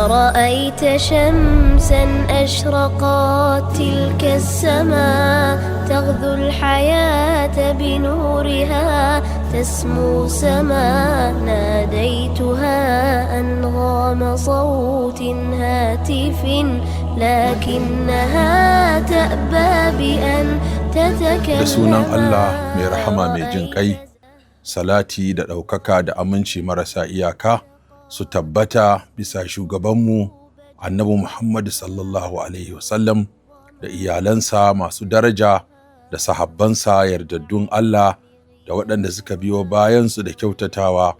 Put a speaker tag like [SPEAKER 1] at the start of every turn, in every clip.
[SPEAKER 1] أرأيت شمسا أشرقت تلك السماء تغذو الحياة بنورها تسمو سما ناديتها أنغام صوت هاتف لكنها تأبى بأن تتكلم.
[SPEAKER 2] da sunan Allah mai rahama mai jin ƙai, salati da ɗaukaka da aminci marasa iyaka su tabbata bisa shugabanmu annabi Muhammadu sallallahu alaihi wasallam da iyalansa masu daraja da sahabbansa yardaddun Allah da waɗanda suka biyo bayansu da kyautatawa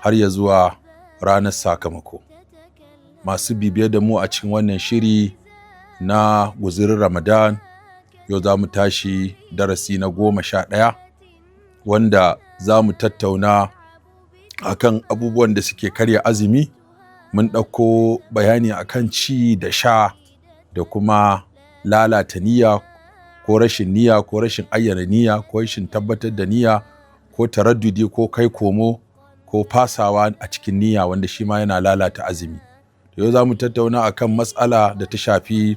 [SPEAKER 2] har ya zuwa ranar sakamako. Masu bibiye da mu a cikin wannan shiri na guzurin Ramadan, yau za mu tashi darasi na 11 wanda za mu tattauna akan abubuwan da suke karya azumi. Mun ɗauko bayani akan ci da sha da kuma lalata niyya ko rashin niyya ko rashin ayyana niyya ko rashin tabbatar da niyya ko taraddudi ko kai komo ko fasawa a cikin niyya wanda shi ma yana lalata azumi. Yau za mu tattauna akan matsala da ta shafi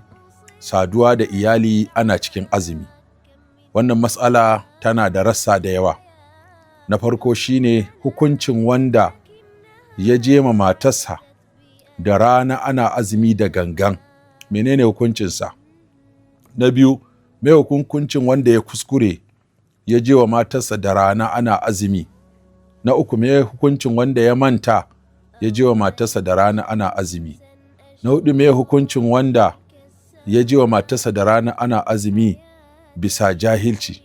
[SPEAKER 2] saduwa da iyali ana cikin azumi. Wannan matsala tana da rassa da yawa. Na farko shine hukuncin wanda ya je ma matarsa da rana ana azumi da gangan. Menene hukuncinsa? Na biyu, me hukuncin wanda ya kuskure ya je wa matarsa da rana ana azumi? Na uku, me hukuncin wanda ya manta ya je wa matarsa da rana ana azumi? Na hudu, me hukuncin wanda ya je wa matarsa da rana ana azumi bisa jahilci?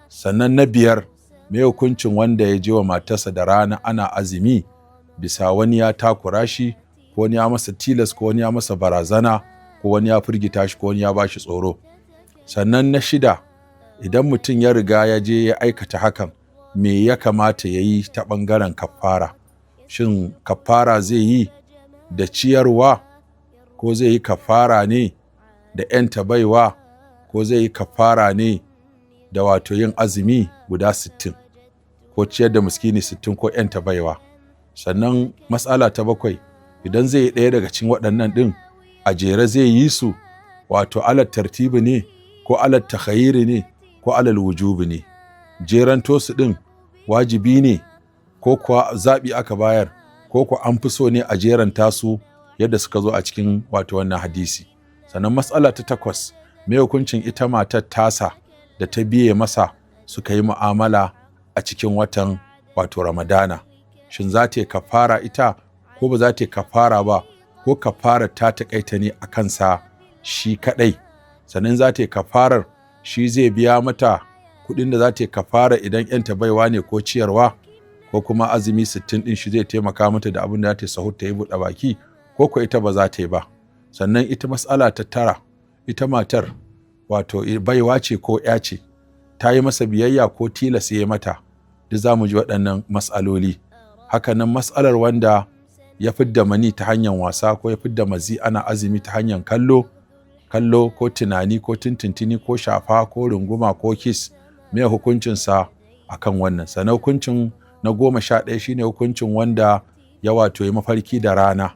[SPEAKER 2] Sannan na biyar, me hukuncin wanda ya je wa matarsa da rana ana azumi bisa wani ya takura shi ko wani ya masa tilas ko wani ya masa barazana ko wani ya firgita shi ko wani ya bashi tsoro? Sannan na shida, idan mutum ya riga ya je ya aikata hakan, me ya kamata ya yi ta ɓangaren kafara? Shin kafara zai yi da ciyarwa ko zai yi kafara ne da ‘yanta baiwa ko zai yi kafara ne da wato yin azumi guda 60 ko ciyar da miskini 60 ko ‘yanta baiwa? Sannan matsala ta 7, idan zai yi ɗaya daga cikin waɗannan ɗin a jere zai yi su wato alal tartibi ne ko alal takhayiri ne ko alal wujubi ne? Jeranto su ɗin wajibi ne ko kuwa zaɓi aka bayar ko kuwa an fi so ne a jeranta su yadda suka zo a cikin wato wannan hadisi? Sannan matsala ta 8, me hukuncin ita matar tasa da ta biye masa suka yi mu'amala a cikin watan wato Ramadana? Shin za ta yi kafara ita ko ba za ta yi kafara ba, ko kafara ta taƙaita ne a kansa shi kaɗai? Sannan za ta yi kafarar, shi zai biya mata kuɗin da za ta yi kafara idan ‘yanta baiwa ne ko ciyarwa, ko kuma azumi 60 ɗin shi zai taimaka mata da abin da za ta yi sahur ta yi buɗe baki, ko ko ita ba za ta yi ba? Sannan ita matsala ta 9, ita matar wato baiwa ce ko ‘ya ce, ta yi masa biyayya ko tilas ya mata? Duk za mu ji waɗannan matsaloli. Hakanan matsalar wanda ya fidda mani ta hanyar wasa ko ya fidda mazi ana azumi ta hanyar kallo ko tunani ko tintintini ko shafa ko runguma ko kiss, me hukuncinsa akan wannan? Sannan hukuncin na 11 shine hukuncin wanda ya wato yi mafarki da rana,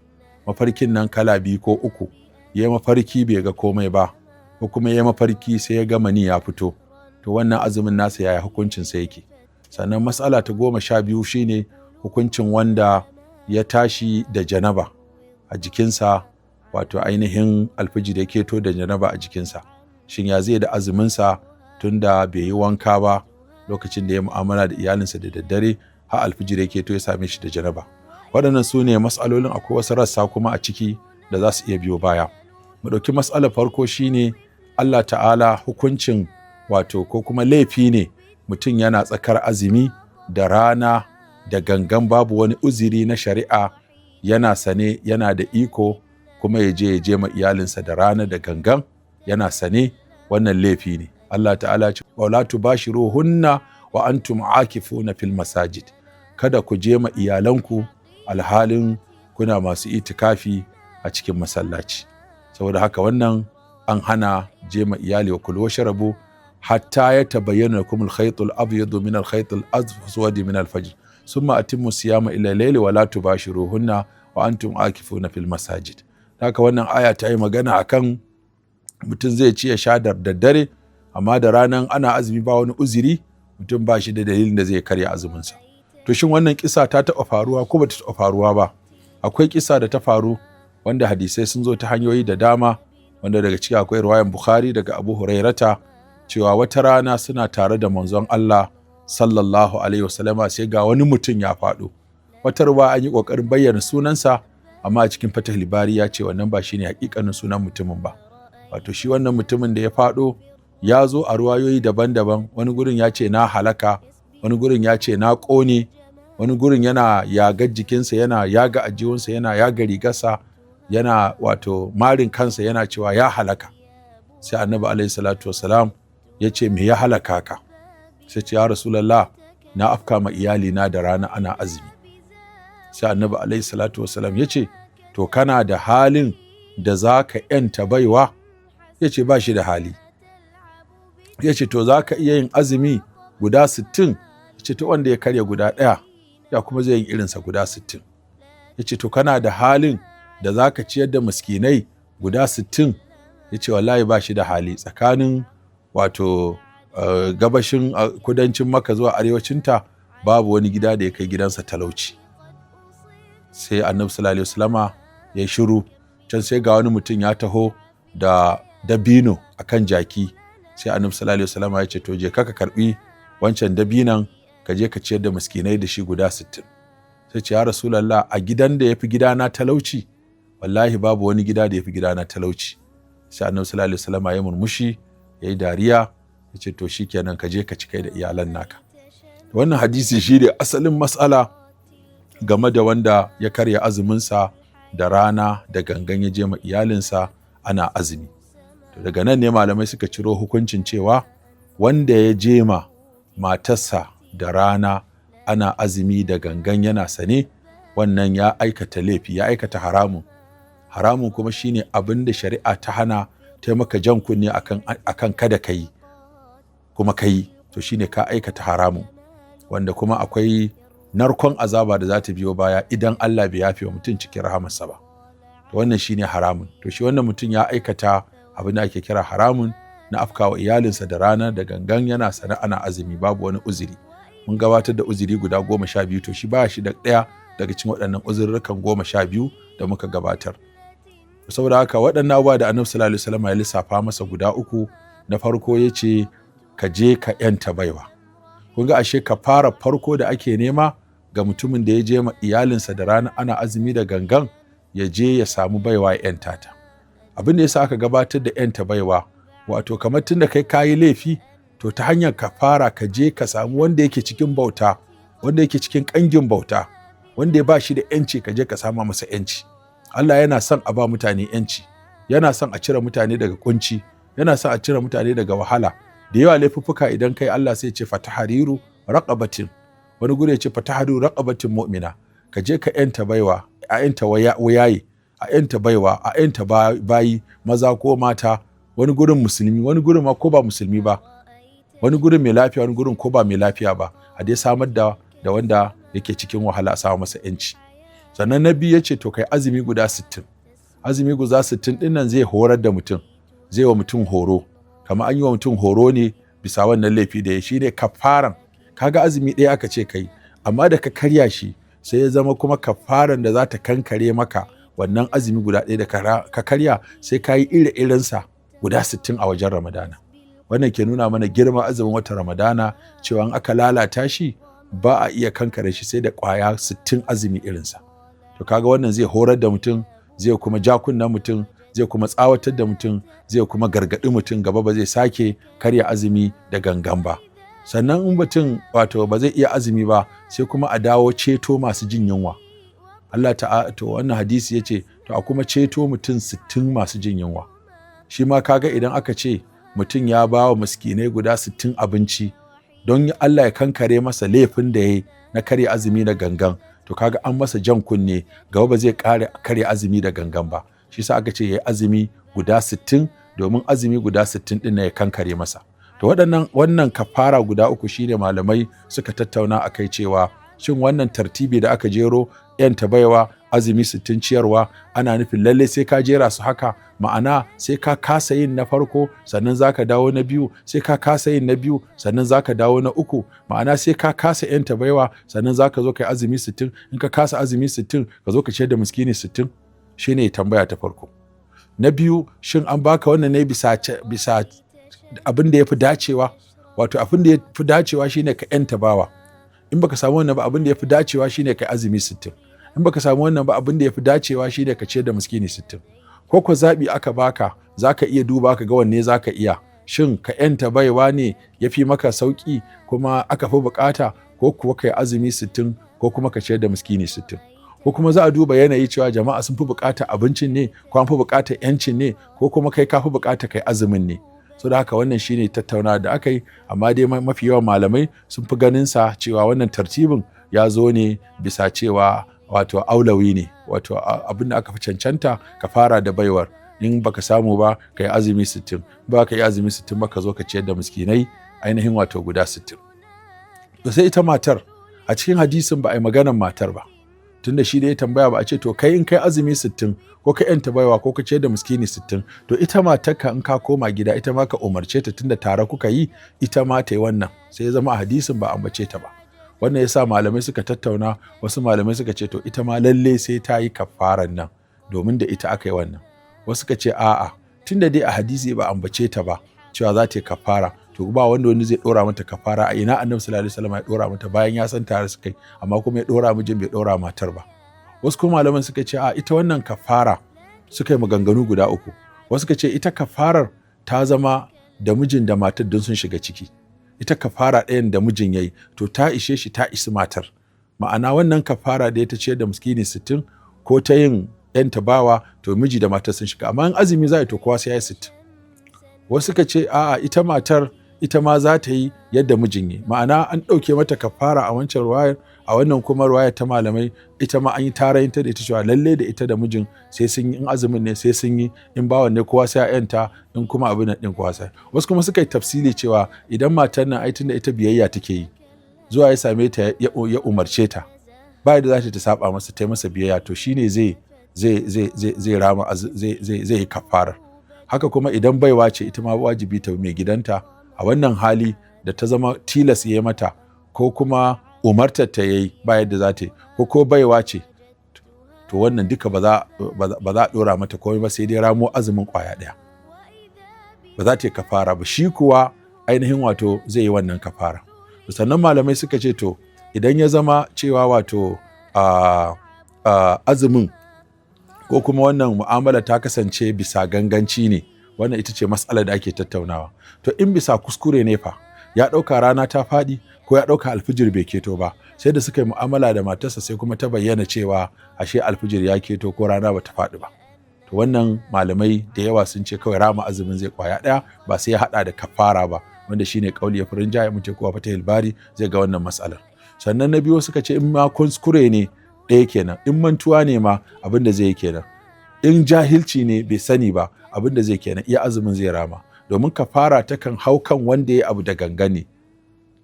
[SPEAKER 2] mafarkin nan kala 2 ko 3, ya yi mafarki bai ga komai ba, ko kuma ya yi mafarki sai ya ga mani ya fito, to wannan azumin nasa yaya hukuncinsa yake? Sannan matsala ta 12 shine hukuncin wanda ya tashi da janaba a jikinsa, wato ainihin alfijir ya keto da janaba a jikinsa. Shin ya zai da azuminsa tunda bai yi wanka ba lokacin da ya mu'amala da iyalinsa da daddare har alfijir ya keto ya same shi da janaba? Waɗannan su ne matsalolin, akwai wasu rassa kuma a ciki da za su iya biyo baya. Mu ɗauki matsalar farko shine Allah ta'ala hukuncin wato ko kuma laifi ne mutum yana tsakar azumi da rana da gangan babu wani uziri na shari'a, yana sane yana da iko kuma ya je ma iyalinsa da rana da gangan yana sane, wannan laifi ne. Allah ta'ala ce wala tubashiruhunna wa antum aakifuna fil masajid, kada ku je ma iyalanku alhalin kuna masu itikafi a cikin masallaci. Saboda haka wannan an hana je ma iyali wa kulu washrabu hatta yatabayyana lakum al-khaytul abyadu min al-khaytil aswad min al-fajr summa atimmu siyama ila al-layli wa la tubashiruhunna wa antum aakifuna fil masajid. haka wannan aya ta yi magana akan mutum zai ci ya sha da daddare, amma da ranar ana azumi ba wani uzuri, mutum ba shi da dalilin da zai karya azuminsa. To shin wannan kisa ta taɓa faruwa ko ba ta taɓa faruwa ba? Akwai kisa da ta faru wanda hadisai sun zo ta hanyoyi da dama, wanda daga ciki akwai riwayan Bukhari daga Abu Hurairata cewa wata rana suna tare da manzon Allah sallallahu alaihi wasallama sai ga wani mutum ya faɗo. Wata ruwa an yi ƙoƙarin bayyana sunansa, amma a cikin Fatahul Bari ya ce wannan ba shine hakikanin sunan mutumin ba. Wato shi wannan mutumin da ya faɗo ya zo a ruwayoyi daban-daban, wani gurin ya ce na halaka, wani gurin ya ce na ƙone, wani gurin yana yaga jikinsa, yana yaga ajiyunsa, yana yaga rigarsa, yana wato marin kansa, yana cewa ya halaka. Sai annabi alaihi salatu wasalam ya ce me ya halaka ka? Sai ce ya Rasulallah, na afka ma iyalina da rana ana azumi. Sai annabi alaihi salatu wasalam ya ce to kana da halin da za ka ‘yanta baiwa? Ya ce ba shi da hali. Ya ce to za ka iya yin azumi guda 60? Ya ce to wanda ya karya guda ɗaya ya kuma zai yin irinsa guda 60. Ya ce to kana da halin da za ka ciyar da miskinai guda 60? Ya ce wallahi ba shi da hali. Tsakanin wato gabashin kudancin Makka zuwa arewacinta babu wani gida da ya kai gidansa talauci. Sai annabi sallallahu alaihi wasallama ya shiru. Can sai ga wani mutum ya taho da dabino akan jaki. Sai annabi sallallahu alaihi wasallama ya ce to je ka karbi wancan dabinan ka je ka ciyar da miskinai da shi guda 60. Sai ce ya Rasulullah, a gidan da yafi gidana talauci? Wallahi babu wani gida da yafi gidana talauci. Sai annabi sallallahu alaihi wasallama ya murmushi, yayi dariya, ya ce to shikenan ka je ka ci kai da iyalan naka. Wannan hadisi shi ne asalin matsala game da wanda ya karya azuminsa da rana da gangan ya je ma iyalinsa ana azumi. To daga nan ne malamai suka ciro hukuncin cewa wanda ya je ma matarsa da rana ana azumi da gangan yana sane, wannan ya aikata laifi, ya aikata haramun. Haramun kuma shine abin da shari'a ta hana, ta maka jan kunne akan kada ka yi, kuma ka yi, to shine ka aikata haramun, wanda kuma akwai narkon azaba da za ta biyo baya idan Allah bai yafe wa mutum cikin rahamarsa ba. To wannan shine haramun. To shi wannan mutum ya aikata abin da ake kira haramun na afkawa iyalinsa da rana da gangan yana sana ana azumi, babu wani uzuri. Mun gabatar da uzuri guda 12, to shi ba shi da ɗaya daga cikin waɗannan uzurrukan 12 da muka gabatar. Saboda haka waɗannan abubuwa da annabi sallallahu alaihi wasallam ya lissafa masa guda 3, na farko ya ce ka je ka ‘yanta baiwa. Kun ga ashe ka fara farko da ake nema ga mutumin da ya je ma iyalinsa da rana ana azumi da gangan, ya je ya samu baiwa ya ‘yanta ta. Abin da yasa aka gabatar da ‘yanta baiwa, wato kamar tun da kai kayi laifi, to ta hanyar ka fara ka je ka samu wanda yake cikin bauta, wanda yake cikin ƙangin bauta, wanda ya ba shi da ‘yanci, ka je ka sama masa ‘yanci. Allah yana son a ba mutane ‘yanci, yana son a cire mutane daga kunci, yana son a cire mutane daga wahala. Da yawa laifuffuka idan kai Allah sai ce fatahariru raqabatin, wani guri ya ce fatahariru raqabatin mu'mina, ka je ka ‘yanta baiwa, a ‘yanta wayaye, a ‘yanta baiwa, a ‘yanta bayi maza ko mata, wani gurin musulmi, wani gurin ma ko ba musulmi ba, wani gurin mai lafiya, wani gurin ko ba mai lafiya ba, a dai samar da wanda yake cikin wahala a samu masa ‘yanci. Sannan na biyu ya ce to kai azumi guda 60. Azumi guda 60 ɗin nan zai horar da mutum, zai wa mutum horo, kamar an yi wa mutum horo ne bisa wannan laifi da ya shi ne kafaran. Kaga azumi ɗaya aka ce kai, amma da ka karya shi sai ya zama kuma kafaran da za ta kankare maka wannan azumi guda ɗaya da ka karya, sai ka yi ire-irensa guda 60 a wajen Ramadana. Wannan ke nuna mana girman azumin watan Ramadana, cewa in aka lalata shi ba a iya kankare shi sai da ƙwaya 60 azumi irinsa. To kaga wannan zai horar da mutum, zai kuma ja kunnen mutum, zai kuma tsawatar da mutum, zai kuma gargaɗi mutum gaba ba zai sake karya azumi da gangan ba. Sannan in mutum wato ba zai iya azumi ba, sai kuma a dawo ceto masu jin yunwa. Allah ta'ala, to wannan hadisi yace to a kuma ceto mutum 60 masu jin yunwa. Shi ma kaga idan aka ce mutum ya ba wa miskinai guda 60 abinci don Allah ya kankare masa laifin da ya yi na karya azumi da gangan, to kaga an masa jan kunne gaba ba zai karya azumi da gangan ba. Shi sa aka ce ya yi azumi guda 60, domin azumi guda 60 ɗin na ya kankare masa. To wannan kafara guda 3 shine malamai suka tattauna akai cewa shin wannan tartibi da aka jero ‘yanta baiwa, azumi 60 ciyarwa ana nufin lalle sai ka jera su haka, ma'ana sai ka kasa yin na farko sannan zaka dawo na biyu, sai ka kasa yin na biyu sannan zaka dawo na uku, ma'ana sai ka kasa yanta baiwa sannan zaka zo kai azumi 60, in ka kasa azumi 60 ka zo ka ciyar da miskini 60. Shine tambaya ta farko. Na biyu, shin an baka wannan ne bisa abin da yafi dacewa? Wato abin da yafi dacewa shine ka yanta bawa. In baka samu wannan ba, abin da yafi dacewa shine kai azumi 60. In baka samu wannan ba, abin da yafi dacewa shine ka ciyar da miskini 60. Ko ko zabi aka baka, zaka iya duba ka ga wanne zaka iya. Shin ka yanta baiwa ne yafi maka sauki kuma aka fi bukata, ko kuwa kai azumi 60 ko kuma ka ciyar da miskini 60? Ko kuma za a duba yanayi cewa jama'a sun fi bukatar abincin ne, ko an fi bukatar yancin ne, ko kuma kai ka fi bukatar kai azumin ne. So da haka wannan shine tattaunawa da aka yi, amma dai mafi yawan malamai sun fi ganin sa cewa wannan tartibin ya zo ne bisa cewa wato aulawi ne, wato abin da aka fi cancanta ka fara da baiwar. In baka samu ba kai azumi 60, ba ka yi azumi 60 ba ka zo ka ciyar da miskinai ainihin wato guda 60. To sai ita matar, a cikin hadisin ba a yi maganar matar ba, tunda shi da ya tambaya ba a ce to kai in kai azumi 60 ko ka yanta baiwa ko ka ciyar da miskini 60, to ita matarka in ka koma gida ita ma ka umarce ta, tunda tare kuka yi, ita ma ta yi wannan. Sai ya zama a hadisin ba ambace ta ba. Wannan yasa malamai suka tattauna, wasu malamai suka ce to ita ma lalle sai ta yi kafaran nan domin da ita aka yi wannan. Wasu suka ce a'a, tunda dai a hadisi ba ambace ta ba cewa za ta yi kafara, to ba wani zai dora mata kafara. A ina Annabi sallallahu alaihi wasallam ya dora mata bayan ya san tare suka yi, amma kuma ya dora mijin bai dora matar ba. Wasu kuma malaman suka ce a ita wannan kafara, suka yi maganganu guda uku. Wasu suka ce ita kafarar ta zama da mijin da matar don sun shiga ciki. Ita kafara ɗayan da mijin yayi to ta ishe shi, ta isi matar. Ma'ana wannan kafara da ta ciyar da miskini 60 ko ta yin yanta bawa, to miji da matar sun shiga. Amma in azumi za a yi to kowa sai ya yi 60. Wasu suka ce a'a, ita matar ita ma za ta yi yadda mijin yi, ma'ana an ɗauke mata kafara a wancan ruwayar, a wannan kuma ruwayar ta malamai ita ma an yi tarayinta da ita cewa lalle da ita da mijin sai sun yi, in azumin ne sai sun yi, in bawan ne kowa sai ya yanta, in kuma abin nan din kowa sai. Wasu kuma suka yi tafsiri cewa idan matar nan ai tunda ita biyayya take yi, zuwa ya same ta ya umarce ta, ba da za ta saba masa, ta masa biyayya, to shine zai rama, zai yi kafarar. Haka kuma idan baiwa ce, ita ma wajibi ta mai gidanta a wannan hali da ta zama tilas ya mata, ko kuma umartar ta yayi ba yadda za ta yi, ko baiwa ce, to wannan duka ba za a dora mata komai ba, sai dai ramo azumin kwaya daya, ba za ta yi kafara ba. Shi kuwa ainihin wato zai yi wannan kafara. Sannan malamai suka ce to idan ya zama cewa wato azumin ko kuma wannan mu'amala ta kasance bisa ganganci ne, wannan ita ce matsalar da ake tattaunawa. To in bisa kuskure ne fa, ya ɗauka rana ta faɗi ko ya ɗauka alfijir bai keto ba, sai da suka yi mu'amala da matarsa sai kuma ta bayyana cewa ashe alfijir ya keto ko rana ba ta faɗi ba. To wannan malamai da yawa sun ce kawai rama azumin zai kwaya ɗaya, ba sai ya haɗa da kafara ba, wanda shine kauli ya furin jaya, mun ce kowa Fatahil Bari zai ga wannan matsalar. Sannan na biyu suka ce in ma kuskure ne ɗaya kenan, in mantuwa ne ma abin da zai yi kenan, in jahilci ne bai sani ba abin da zai kenan, iya azumin zai rama, domin kafara takan hau kan wanda ya abu da gangane.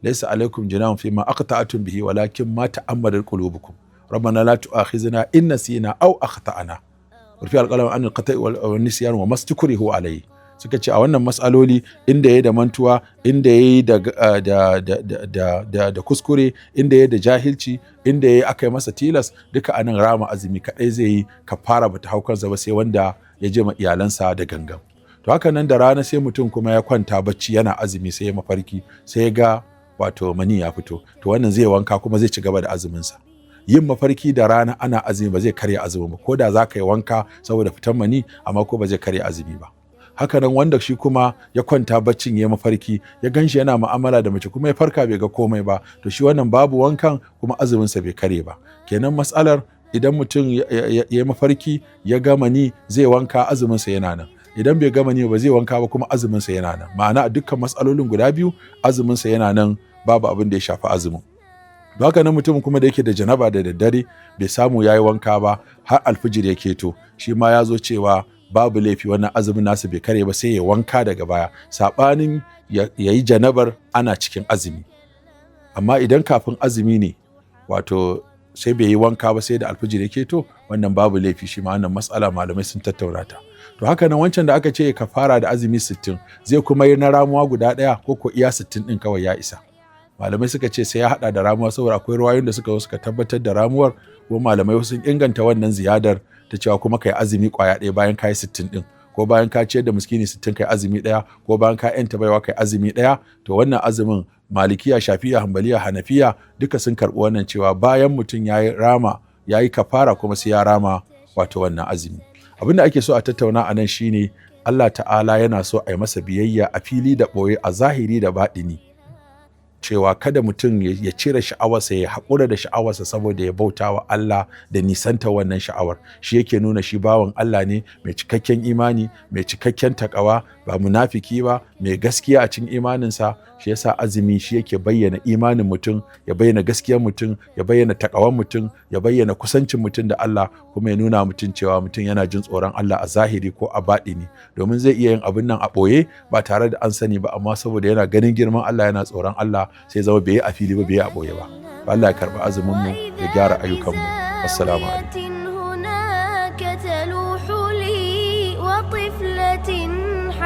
[SPEAKER 2] Laysa alaikum junahun fi ma aqta'tum bihi walakin ma ta'ammadat qulubukum rabbana la tu'akhizna in nasina aw akhta'na rufi alqalam an alqata'i wal nisyan wa mastukrihu alayhi. Suka ce a wannan matsaloli, inda yayi da mantuwa, inda yayi da kuskure, inda yayi da jahilci, inda yayi aka yi masa tilas, duka anan rama azumi kadai zai yi, kafara bata hau kansa ba sai wanda ya je ma iyalansa da gangan. To haka nan da rana sai mutum kuma ya kwanta bacci yana azumi, sai ya mafarki, sai ya ga wato mani ya fito, to wannan zai wanka kuma zai ci gaba da azuminsa. Yin mafarki da rana ana azumi ba zai karya azumi ba, ko da za ka yi wanka saboda fitan mani, amma ko ba zai karya azumi ba. Haka nan wanda shi kuma ya kwanta baccin ya mafarki, ya ganshi yana mu'amala da mace kuma ya farka bai ga komai ba, to shi wannan babu wankan kuma azuminsa bai kare ba. Kenan matsalar idan mutum ya mafarki ya ga mani zai wanka, azuminsa yana nan. Idan bai ga mani ba zai wanka ba, kuma azuminsa yana nan. Ma'ana a dukkan matsalolin guda biyu azuminsa yana nan, babu abin da ya shafi azumin. Haka nan mutum kuma da yake da janaba da daddare bai samu yayi wanka ba har alfijir ya keto, shi ma ya zo cewa babu laifi, wannan azumin nasu bai kare ba, sai ya wanka daga baya, saɓanin ya yi janabar ana cikin azumi. Amma idan kafin azumi ne, wato sai bai yi wanka ba sai da alfijir ya keto, wannan babu laifi, shi ma wannan matsala malamai sun tattauna ta. To haka nan wancan da aka ce ka fara da azumi 60 zai kuma yi na ramuwa guda ɗaya ko ko iya 60 ɗin kawai ya isa. Malamai suka ce sai ya haɗa da ramuwa saboda akwai ruwayoyin da suka tabbatar da ramuwar, ko malamai sun inganta wannan ziyadar ta cewa kuma kai azumi kwaya ɗaya bayan ka yi 60 ɗin, ko bayan ka ciyar da miskini 60 kai azumi ɗaya, ko bayan ka yanta baiwa kai azumi ɗaya. To wannan azumin Malikiya, Shafi'a, Hanbaliya, Hanafiya duka sun karɓi wannan cewa bayan mutum ya yi kafara kuma sai ya rama wato wannan azumi. Abin da ake so a tattauna a nan shine Allah ta'ala yana so a yi masa biyayya a fili da ɓoye, a zahiri da baɗini, cewa kada mutum ya cire sha'awarsa, ya haƙura da sha'awarsa saboda ya bauta wa Allah da nisanta wannan sha'awar. Shi yake nuna shi bawan Allah ne mai cikakken imani, mai cikakken takawa, ba munafiki ba, mai gaskiya a cikin imaninsa. Shi yasa azumi shi yake bayyana imanin mutum, ya bayyana gaskiyar mutum, ya bayyana takawan mutum, ya bayyana kusancin mutum da Allah, kuma ya nuna mutum cewa mutum yana jin tsoron Allah a zahiri ko a baɗini. Domin zai iya yin abin nan a ɓoye ba tare da an sani ba, amma saboda yana ganin girman Allah, yana tsoron Allah, sai zama bai yi a fili ba, bai yi a ɓoye ba. Allah ya karɓi azumin mu, ya gyara ayyukanmu. Assalamu alaikum.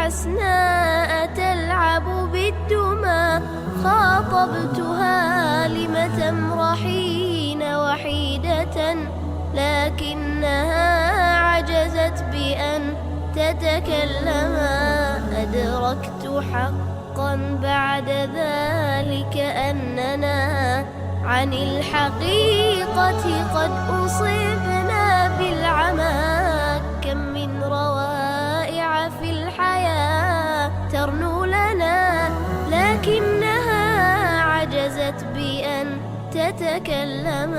[SPEAKER 1] حسناء تلعب بالدمى خاطبتها لم تمرحين وحيدة لكنها عجزت بأن تتكلم أدركت حقا بعد ذلك أننا عن الحقيقة قد أصبنا بالعمى كم من روائع في الحياة ترنو لنا لكنها عجزت بأن تتكلم